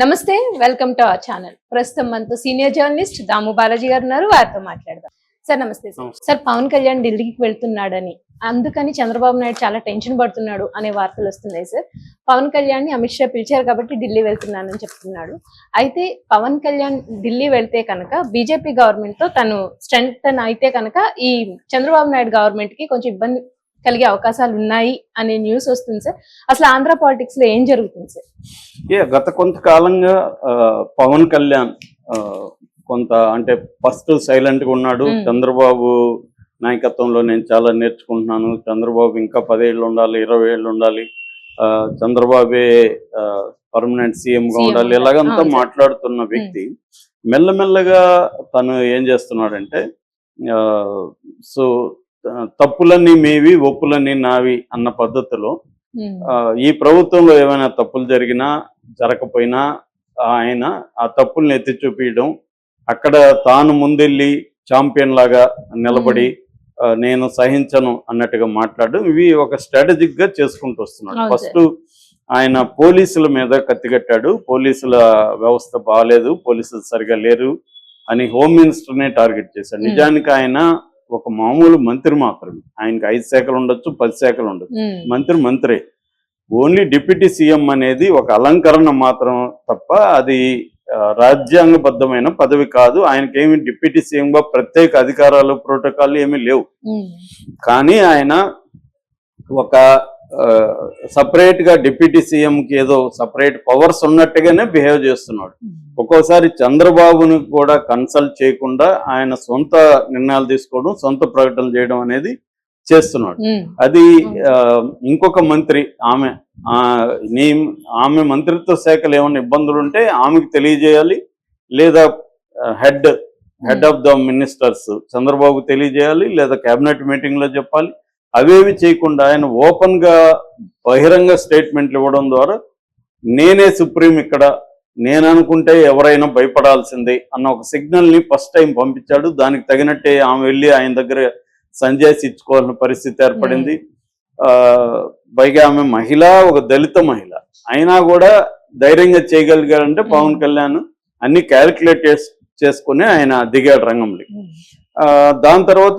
నమస్తే, welcome to our channel. ప్రస్తుతం మనతో సీనియర్ జర్నలిస్ట్ దాము బాలాజీ గారు ఉన్నారు. వారితో మాట్లాడదాం. సార్ నమస్తే. సార్ పవన్ కళ్యాణ్ ఢిల్లీకి వెళ్తున్నాడని, అందుకని చంద్రబాబు నాయుడు చాలా టెన్షన్ పడుతున్నాడు అనే వార్తలు వస్తున్నాయి సార్. పవన్ కళ్యాణ్ ని అమిత్ షా పిలిచారు కాబట్టి ఢిల్లీ వెళ్తున్నానని చెప్తున్నాడు. అయితే పవన్ కళ్యాణ్ ఢిల్లీ వెళ్తే కనుక బీజేపీ గవర్నమెంట్ తో తను స్ట్రెంగ్తన్ అయితే కనుక ఈ చంద్రబాబు నాయుడు గవర్నమెంట్ కి కొంచెం ఇబ్బంది కలిగే అవకాశాలు ఉన్నాయి అనే న్యూస్ వస్తుంది సార్. అసలు ఆంధ్ర పాలిటిక్స్ లో ఏం జరుగుతుంది సార్? గత కొంతకాలంగా పవన్ కళ్యాణ్ కొంత అంటే ఫస్ట్ సైలెంట్ గా ఉన్నాడు. చంద్రబాబు నాయకత్వంలో నేను చాలా నేర్చుకుంటున్నాను, చంద్రబాబు ఇంకా 10 ఏళ్ళు ఉండాలి, 20 ఏళ్ళు ఉండాలి, చంద్రబాబే పర్మనెంట్ సీఎం గా ఉండాలి, ఇలాగంతా మాట్లాడుతున్న వ్యక్తి మెల్లమెల్లగా తను ఏం చేస్తున్నాడంటే సో తప్పులన్నీ మేవి ఒప్పులన్నీ నావి అన్న పద్ధతిలో ఈ ప్రభుత్వంలో ఏమైనా తప్పులు జరిగినా జరగకపోయినా ఆయన ఆ తప్పుల్ని ఎత్తి చూపించడం, అక్కడ తాను ముందెళ్ళి ఛాంపియన్ లాగా నిలబడి నేను సహించను అన్నట్టుగా మాట్లాడడం, ఇవి ఒక స్ట్రాటజిక్ గా చేసుకుంటూ వస్తున్నాడు. ఫస్ట్ ఆయన పోలీసుల మీద కత్తిగట్టాడు, పోలీసుల వ్యవస్థ బాగాలేదు, పోలీసులు సరిగా లేరు అని హోమ్ మినిస్టర్నే టార్గెట్ చేశాడు. నిజానికి ఆయన ఒక మామూలు మంత్రి మాత్రమే, ఆయనకి 5 శాఖలు ఉండొచ్చు, 10 శాఖలు ఉండొచ్చు, మంత్రే. ఓన్లీ డిప్యూటీ సీఎం అనేది ఒక అలంకరణ మాత్రం తప్ప అది రాజ్యాంగబద్ధమైన పదవి కాదు. ఆయనకేమి డిప్యూటీ సీఎం గా ప్రత్యేక అధికారాలు ప్రోటోకాల్ ఏమీ లేవు. కానీ ఆయన ఒక సపరేట్ గా డిప్యూటీ సీఎం కి ఏదో సపరేట్ పవర్స్ ఉన్నట్టుగానే బిహేవ్ చేస్తున్నాడు. ఒక్కోసారి చంద్రబాబుని కూడా కన్సల్ట్ చేయకుండా ఆయన సొంత నిర్ణయాలు తీసుకోవడం, సొంత ప్రకటనలు చేయడం అనేది చేస్తున్నాడు. అది ఇంకొక మంత్రి ఆమె మంత్రిత్వ శాఖలు ఏమైనా ఇబ్బందులు ఉంటే ఆమెకు తెలియజేయాలి, లేదా head of the ministers Chandrababu తెలియజేయాలి, లేదా కేబినెట్ మీటింగ్ లో చెప్పాలి. అవేవి చేయకుండా ఆయన ఓపెన్ గా బహిరంగ స్టేట్మెంట్లు ఇవ్వడం ద్వారా నేనే సుప్రీం, ఇక్కడ నేను అనుకుంటే ఎవరైనా భయపడాల్సిందే అన్న ఒక సిగ్నల్ ని ఫస్ట్ టైం పంపించాడు. దానికి తగినట్టే ఆమె వెళ్ళి ఆయన దగ్గర సంజాయిషి ఇచ్చుకోవాల్సిన పరిస్థితి ఏర్పడింది. పైగా ఆమె మహిళ, ఒక దళిత మహిళ అయినా కూడా ధైర్యంగా చేయగలిగాడంటే పవన్ కళ్యాణ్ అన్ని క్యాలిక్యులేట్ చేసుకుని ఆయన దిగాడు రంగంలో. దాని తర్వాత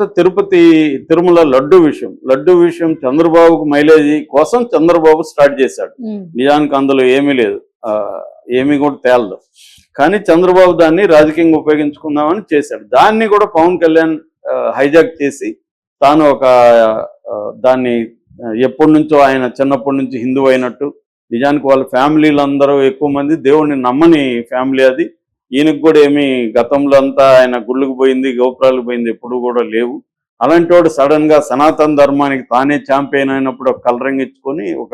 తిరుమల లడ్డు విషయం చంద్రబాబుకు మైలేజీ కోసం చంద్రబాబు స్టార్ట్ చేశాడు. నిజానికి అందులో ఏమీ లేదు, ఏమీ కూడా తేలదు. కానీ చంద్రబాబు దాన్ని రాజకీయంగా ఉపయోగించుకుందామని చేశాడు. దాన్ని కూడా పవన్ కళ్యాణ్ హైజాక్ చేసి తాను దాన్ని ఎప్పటి నుంచో ఆయన చిన్నప్పటి నుంచి హిందూ అయినట్టు, నిజానికి వాళ్ళ ఫ్యామిలీలందరూ ఎక్కువ మంది దేవుడిని నమ్మని ఫ్యామిలీ అది. ఈయనకు కూడా ఏమి గతంలో అంతా ఆయన గుళ్ళకు పోయింది, గోపురాలకు పోయింది ఎప్పుడు కూడా లేవు. అలాంటి వాడు సడన్ గా సనాతన ధర్మానికి తానే ఛాంపియన్ అయినప్పుడు ఒక కలరింగ్ ఇచ్చుకొని ఒక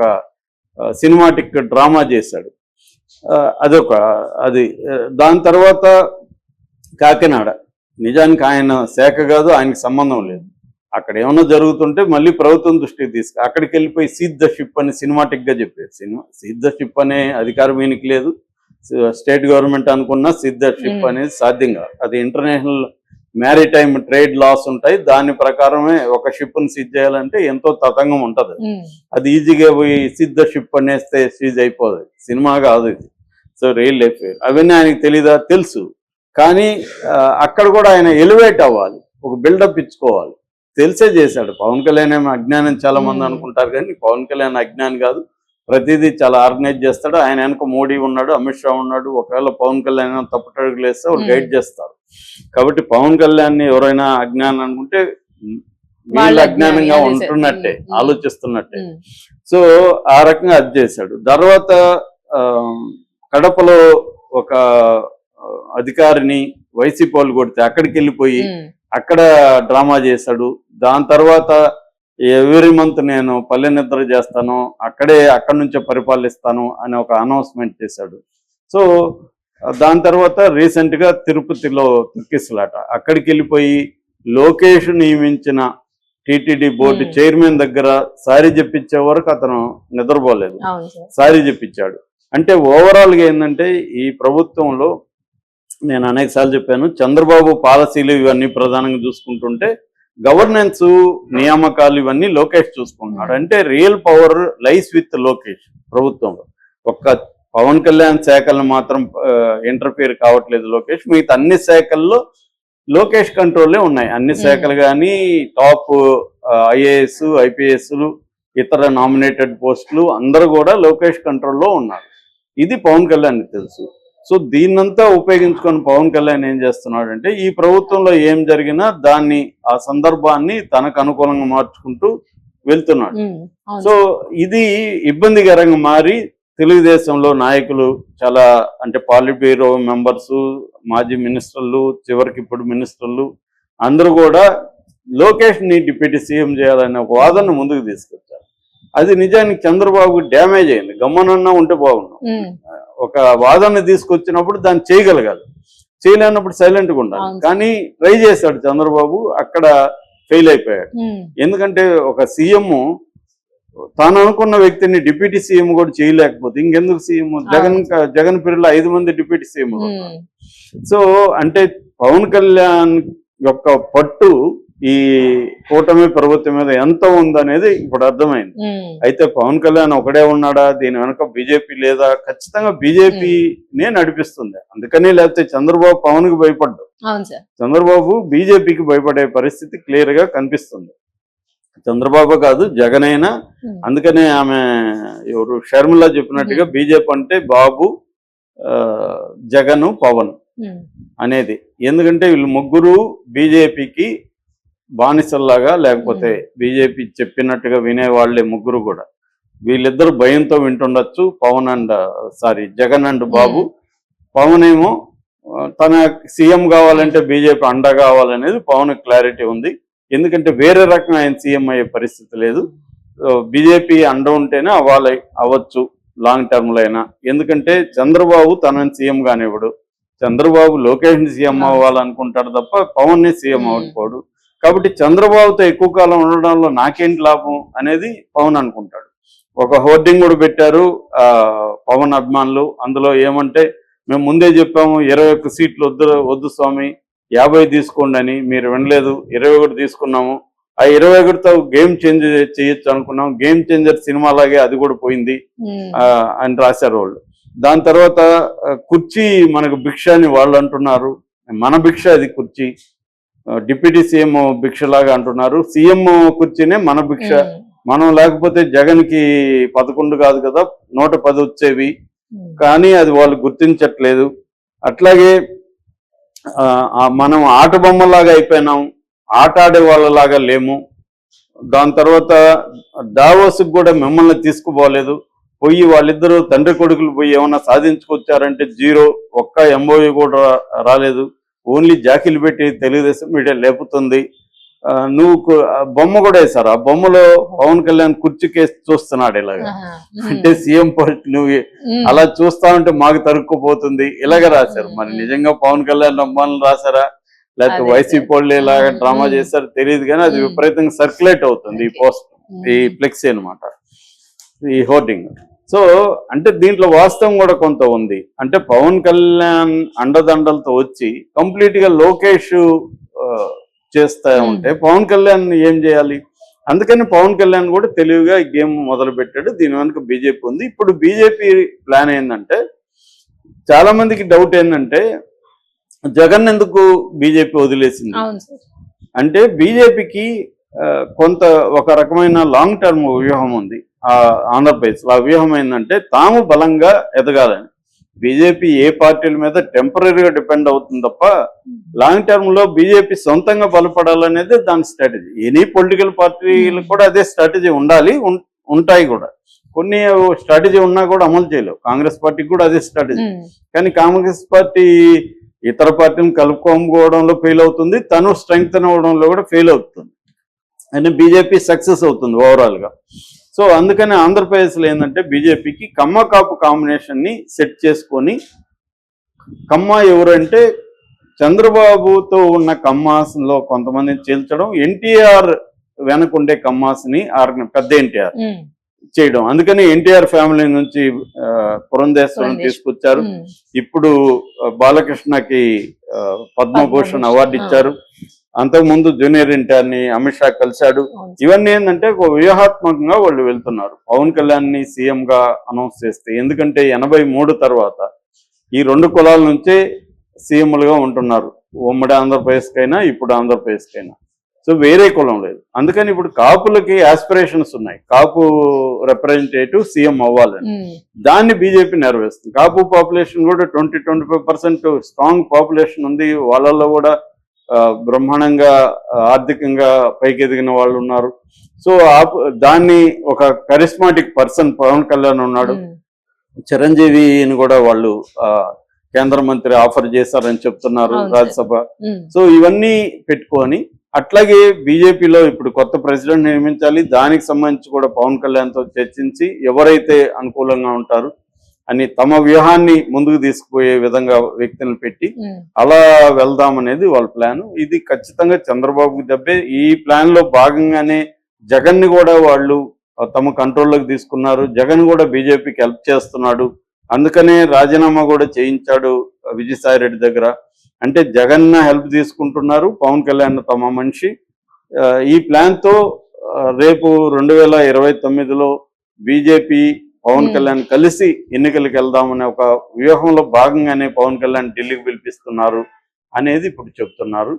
సినిమాటిక్ డ్రామా చేశాడు. అది దాని తర్వాత కాకినాడ, నిజానికి ఆయన శాఖ కాదు, ఆయనకి సంబంధం లేదు. అక్కడ ఏమన్నా జరుగుతుంటే మళ్ళీ ప్రభుత్వం దృష్టికి అక్కడికి వెళ్ళిపోయి సీజ్ ద షిప్ అని సినిమాటిక్ గా చెప్పారు. సీజ్ ద షిప్ అనే అధికారం ఈయనకి లేదు. స్టేట్ గవర్నమెంట్ అనుకున్న సీజ్ ద షిప్ అనేది సాధ్యం కాదు. అది ఇంటర్నేషనల్ మ్యారిటైమ్ ట్రేడ్ లాస్ ఉంటాయి, దాని ప్రకారమే ఒక షిప్ ని సీజ్ చేయాలంటే ఎంతో తతంగం ఉంటది. అది ఈజీగా పోయి సీజ్ ద షిప్ అనేస్తే సీజ్ అయిపోదు, సినిమా కాదు ఇది. సో రియల్ లైఫ్ అవన్నీ ఆయనకి తెలీదా? తెలుసు. కానీ అక్కడ కూడా ఆయన ఎలివేట్ అవ్వాలి, ఒక బిల్డప్ ఇచ్చుకోవాలి, తెలిసే చేశాడు. పవన్ కళ్యాణ్ ఏమో అజ్ఞానం చాలా మంది అనుకుంటారు, కానీ పవన్ కళ్యాణ్ అజ్ఞాని కాదు, ప్రతిదీ చాలా ఆర్గనైజ్ చేస్తాడు. ఆయన వెనక మోడీ ఉన్నాడు, అమిత్ షా ఉన్నాడు. ఒకవేళ పవన్ కళ్యాణ్ తప్పుటడుగులు వేస్తే వాళ్ళు గైడ్ చేస్తారు. కాబట్టి పవన్ కళ్యాణ్ ఎవరైనా అజ్ఞానం అనుకుంటే వీళ్ళు అజ్ఞానంగా ఉంటున్నట్టే, ఆలోచిస్తున్నట్టే. సో ఆ రకంగా అది చేశాడు. తర్వాత కడపలో ఒక అధికారిని వైసీపీ వాళ్ళు కొడితే అక్కడికి వెళ్ళిపోయి అక్కడ డ్రామా చేశాడు. దాని తర్వాత ఎవ్రీ మంత్ నేను పల్లె నిద్ర చేస్తాను, అక్కడి నుంచే పరిపాలిస్తాను అని ఒక అనౌన్స్మెంట్ చేశాడు. సో దాని తర్వాత రీసెంట్ గా తిరుపతిలో తొక్కిసలాట, అక్కడికి వెళ్ళిపోయి లోకేష్ నియమించిన టీటీడీ బోర్డు చైర్మన్ దగ్గర సారీ చెప్పించే వరకు అతను నిద్రపోలేదు, సారీ చెప్పించాడు. అంటే ఓవరాల్ గా ఏంటంటే ఈ ప్రభుత్వంలో నేను అనేక సార్లు చెప్పాను, చంద్రబాబు పాలసీలు ఇవన్నీ ప్రధానంగా చూసుకుంటుంటే గవర్నెన్స్ నియామకాలు ఇవన్నీ లోకేష్ చూసుకుంటున్నాడు. అంటే real power lies with Lokesh ప్రభుత్వంలో. ఒక్క పవన్ కళ్యాణ్ శాఖలను మాత్రం ఇంటర్ఫియర్ కావట్లేదు లోకేష్. మిగతా అన్ని శాఖల్లో లోకేష్ కంట్రోల్లే ఉన్నాయి. అన్ని శాఖలు కానీ టాప్ ఐఏఎస్ ఐపీఎస్లు ఇతర నామినేటెడ్ పోస్టులు అందరూ కూడా లోకేష్ కంట్రోల్లో ఉన్నారు. ఇది పవన్ కళ్యాణ్ తెలుసు. సో దీన్నంతా ఉపయోగించుకొని పవన్ కళ్యాణ్ ఏం చేస్తున్నాడంటే ఈ ప్రభుత్వంలో ఏం జరిగినా దాన్ని ఆ సందర్భాన్ని తనకు అనుకూలంగా మార్చుకుంటూ వెళ్తున్నాడు. సో ఇది ఇబ్బందికరంగా మారి తెలుగుదేశంలో నాయకులు చాలా అంటే పాలిట్ బ్యూరో మెంబర్స్, మాజీ మినిస్టర్లు, చివరికి ఇప్పుడు మినిస్టర్లు అందరూ కూడా లోకేష్ ని డిప్యూటీ సీఎం చేయాలనే ఒక వాదన ముందుకు తీసుకొచ్చారు. అది నిజానికి చంద్రబాబు డ్యామేజ్ అయింది. గమ్మనన్నా ఉంటే బాగున్నాం. ఒక వాదన తీసుకొచ్చినప్పుడు దాన్ని చేయగలగాలి, చేయలేనప్పుడు సైలెంట్గా ఉండాలి. కానీ ట్రై చేశాడు చంద్రబాబు, అక్కడ ఫెయిల్ అయిపోయాడు. ఎందుకంటే ఒక సీఎం తాను అనుకున్న వ్యక్తిని డిప్యూటీ సీఎం కూడా చేయలేకపోతే ఇంకెందుకు సీఎం? జగన్ పీరియడ్లో 5 మంది డిప్యూటీ సీఎం. సో అంటే పవన్ కళ్యాణ్ యొక్క పట్టు ఈ కూటమి ప్రభుత్వం మీద ఎంత ఉందనేది ఇప్పుడు అర్థమైంది. అయితే పవన్ కళ్యాణ్ ఒకడే ఉన్నాడా, దీని వెనక బీజేపీ లేదా? ఖచ్చితంగా బీజేపీనే నడిపిస్తుంది. అందుకని లేకపోతే చంద్రబాబు పవన్ కి భయపడ్డాడు, చంద్రబాబు బీజేపీకి భయపడే పరిస్థితి క్లియర్ గా కనిపిస్తుంది. చంద్రబాబు కాదు జగన్ అయినా. అందుకనే ఆమె ఎవరు షర్మిల చెప్పినట్టుగా బీజేపీ అంటే బాబు, జగన్, పవన్ అనేది. ఎందుకంటే వీళ్ళు ముగ్గురు బీజేపీకి బానిసల్లాగా, లేకపోతే బీజేపీ చెప్పినట్టుగా వినేవాళ్లే ముగ్గురు కూడా. వీళ్ళిద్దరు భయంతో వింటుండొచ్చు, జగన్ అండ్ బాబు. పవన్ ఏమో తన సీఎం కావాలంటే బీజేపీ అండ కావాలనేది పవన్ క్లారిటీ ఉంది. ఎందుకంటే వేరే రకంగా ఆయన సీఎం అయ్యే పరిస్థితి లేదు. బీజేపీ అండ ఉంటేనే అవ్వచ్చు లాంగ్ టర్మ్లో అయినా. ఎందుకంటే చంద్రబాబు తనని సీఎం కానివ్వడు, చంద్రబాబు లోకేష్ ని సీఎం అవ్వాలనుకుంటాడు తప్ప పవన్ ని సీఎం అవ్వకపోడు. కాబట్టి చంద్రబాబుతో ఎక్కువ కాలం ఉండడంలో నాకేంటి లాభం అనేది పవన్ అనుకుంటాడు. ఒక హోర్డింగ్ కూడా పెట్టారు పవన్ అభిమానులు. అందులో ఏమంటే, మేము ముందే చెప్పాము 21 సీట్లు వద్దు స్వామి, 50 తీసుకోండి అని. మీరు వినలేదు, 21 తీసుకున్నాము. ఆ 21తో గేమ్ చేంజ్ చేయొచ్చు అనుకున్నాం. గేమ్ చేంజర్ సినిమా లాగే అది కూడా పోయింది అని రాశారు వాళ్ళు. దాని తర్వాత కుర్చీ మనకు భిక్ష అని వాళ్ళు అంటున్నారు. మన భిక్ష అది కుర్చీ, డిప్యూటీ సీఎం భిక్ష లాగా అంటున్నారు. సీఎం కుర్చీనే మన భిక్ష. మనం లేకపోతే జగన్ కి 11 కాదు కదా 110 వచ్చేవి. కానీ అది వాళ్ళు గుర్తించట్లేదు. అట్లాగే మనం ఆట బొమ్మలాగా అయిపోయినాం, ఆట ఆడే వాళ్ళలాగా లేము. దాని తర్వాత దావోస్కి కూడా మిమ్మల్ని తీసుకుపోలేదు. పోయి వాళ్ళిద్దరూ తండ్రి కొడుకులు పోయి ఏమన్నా సాధించుకొచ్చారంటే జీరో, ఒక్క ఎంఓయూ కూడా రాలేదు. ఓన్లీ జాకీలు పెట్టి తెలుగుదేశం మీడియా లేపుతుంది. నువ్వు బొమ్మ కూడా వేశారు. ఆ బొమ్మలో పవన్ కళ్యాణ్ కుర్చీ కేసు చూస్తున్నాడు ఇలాగా. అంటే సీఎం పోస్ట్ నువ్వు అలా చూస్తా ఉంటే మాకు తరుక్కుపోతుంది ఇలాగ రాశారు. మరి నిజంగా పవన్ కళ్యాణ్ అమ్మాయిని రాశారా, లేకపోతే వైసీపీ వాళ్ళు ఇలాగ డ్రామా చేశారు తెలియదు. కానీ అది విపరీతంగా సర్క్యులేట్ అవుతుంది ఈ పోస్ట్, ఈ ఫ్లెక్సీ అనమాట, ఈ హోర్డింగ్. సో అంటే దీంట్లో వాస్తవం కూడా కొంత ఉంది. అంటే పవన్ కళ్యాణ్ అండదండలతో వచ్చి కంప్లీట్ గా లోకేష్ చేస్తా ఉంటే పవన్ కళ్యాణ్ ఏం చేయాలి? అందుకని పవన్ కళ్యాణ్ కూడా తెలివిగా ఈ గేమ్ మొదలు పెట్టాడు. దీని వెనుక బీజేపీ ఉంది. ఇప్పుడు బీజేపీ ప్లాన్ ఏంటంటే, చాలా మందికి డౌట్ ఏంటంటే జగన్ ఎందుకు బీజేపీ వదిలేసింది అంటే, బీజేపీకి కొంత ఒక రకమైన లాంగ్ టర్మ్ వ్యూహం ఉంది ఆంధ్రప్రదేశ్. ఆ వ్యూహం ఏంటంటే తాము బలంగా ఎదగాలని. బీజేపీ ఏ పార్టీల మీద టెంపరీగా డిపెండ్ అవుతుంది తప్ప లాంగ్ టర్మ్ లో బీజేపీ సొంతంగా బలపడాలనేది దాని స్ట్రాటజీ. ఎనీ పొలిటికల్ పార్టీలు కూడా అదే స్ట్రాటజీ ఉండాలి, ఉంటాయి కూడా. కొన్ని స్ట్రాటజీ ఉన్నా కూడా అమలు చేయలేవు. కాంగ్రెస్ పార్టీకి కూడా అదే స్ట్రాటజీ. కానీ కాంగ్రెస్ పార్టీ ఇతర పార్టీని కలుపుకోవడంలో ఫెయిల్ అవుతుంది, తను స్ట్రెంగ్త్ అవ్వడంలో కూడా ఫెయిల్ అవుతుంది. అని బీజేపీ సక్సెస్ అవుతుంది ఓవరాల్ గా. సో అందుకని ఆంధ్రప్రదేశ్లో ఏంటంటే బీజేపీకి కమ్మ కాపు కాంబినేషన్ ని సెట్ చేసుకొని, కమ్మ ఎవరంటే చంద్రబాబుతో ఉన్న కమ్మాస్లో కొంతమందిని చేల్చడం, ఎన్టీఆర్ వెనకుండే కమ్మాస్ని పెద్ద ఎన్టీఆర్ చేయడం. అందుకని ఎన్టీఆర్ ఫ్యామిలీ నుంచి పురంధేశ్వరం తీసుకొచ్చారు. ఇప్పుడు బాలకృష్ణకి పద్మభూషణ్ అవార్డు ఇచ్చారు. అంతకుముందు జూనియర్ ఎన్టీఆర్ని అమిత్ షా కలిశాడు. అవును. ఇవన్నీ ఏంటంటే ఒక వ్యూహాత్మకంగా వాళ్ళు వెళ్తున్నారు. పవన్ కళ్యాణ్ని సీఎం గా అనౌన్స్ చేస్తే, ఎందుకంటే 83 తర్వాత ఈ రెండు కులాల నుంచే సీఎంలుగా ఉంటున్నారు, ఉమ్మడి ఆంధ్రప్రదేశ్కైనా ఇప్పుడు ఆంధ్రప్రదేశ్కైనా. సో వేరే కులం లేదు. అందుకని ఇప్పుడు కాపులకి ఆస్పిరేషన్స్ ఉన్నాయి, కాపు రిప్రజెంటేటివ్ సీఎం అవ్వాలని. దాన్ని బీజేపీ నెరవేరుస్తుంది. కాపు పాపులేషన్ కూడా 20-25% స్ట్రాంగ్ పాపులేషన్ ఉంది. వాళ్ళల్లో కూడా బ్రహ్మాండంగా ఆర్థికంగా పైకి ఎదిగిన వాళ్ళు ఉన్నారు. సో దాన్ని ఒక కరిస్మాటిక్ పర్సన్ పవన్ కళ్యాణ్ ఉన్నాడు. చిరంజీవిని కూడా వాళ్ళు కేంద్ర మంత్రి ఆఫర్ చేశారని చెప్తున్నారు రాజ్యసభ. సో ఇవన్నీ పెట్టుకొని, అట్లాగే బీజేపీలో ఇప్పుడు కొత్త ప్రెసిడెంట్ నియమించాలి. దానికి సంబంధించి కూడా పవన్ కళ్యాణ్తో చర్చించి ఎవరైతే అనుకూలంగా ఉంటారు అని తమ వ్యూహాన్ని ముందుకు తీసుకుపోయే విధంగా వ్యక్తులను పెట్టి అలా వెళ్దామనేది వాళ్ళ ప్లాన్. ఇది ఖచ్చితంగా చంద్రబాబుకి దెబ్బే. ఈ ప్లాన్ లో భాగంగానే జగన్ ని కూడా వాళ్ళు తమ కంట్రోల్లోకి తీసుకున్నారు. జగన్ కూడా బీజేపీకి హెల్ప్ చేస్తున్నాడు. అందుకనే రాజీనామా కూడా చేయించాడు విజయసాయి రెడ్డి దగ్గర. అంటే జగన్ హెల్ప్ తీసుకుంటున్నారు, పవన్ కళ్యాణ్ తమ మనిషి. ఈ ప్లాన్ తో రేపు 2029లో బీజేపీ పవన్ కళ్యాణ్ కలిసి ఎన్నికలకు వెళ్దామనే ఒక వ్యూహంలో భాగంగానే పవన్ కళ్యాణ్ ఢిల్లీకి పిలిపిస్తున్నారు అనేది ఇప్పుడు చెప్తున్నారు.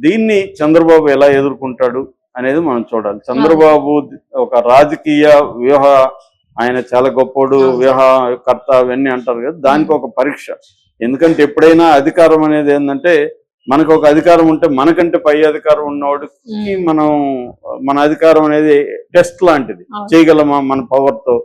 దీన్ని చంద్రబాబు ఎలా ఎదుర్కొంటాడు అనేది మనం చూడాలి. చంద్రబాబు ఒక రాజకీయ వ్యూహ, ఆయన చాలా గొప్పోడు, వ్యూహకర్త అవన్నీ అంటారు కదా, దానికి ఒక పరీక్ష. ఎందుకంటే ఎప్పుడైనా అధికారం అనేది ఏంటంటే, మనకు ఒక అధికారం ఉంటే మనకంటే పై అధికారం ఉన్నవాడికి మన అధికారం అనేది టెస్ట్ లాంటిది. చేయగలమా మన పవర్తో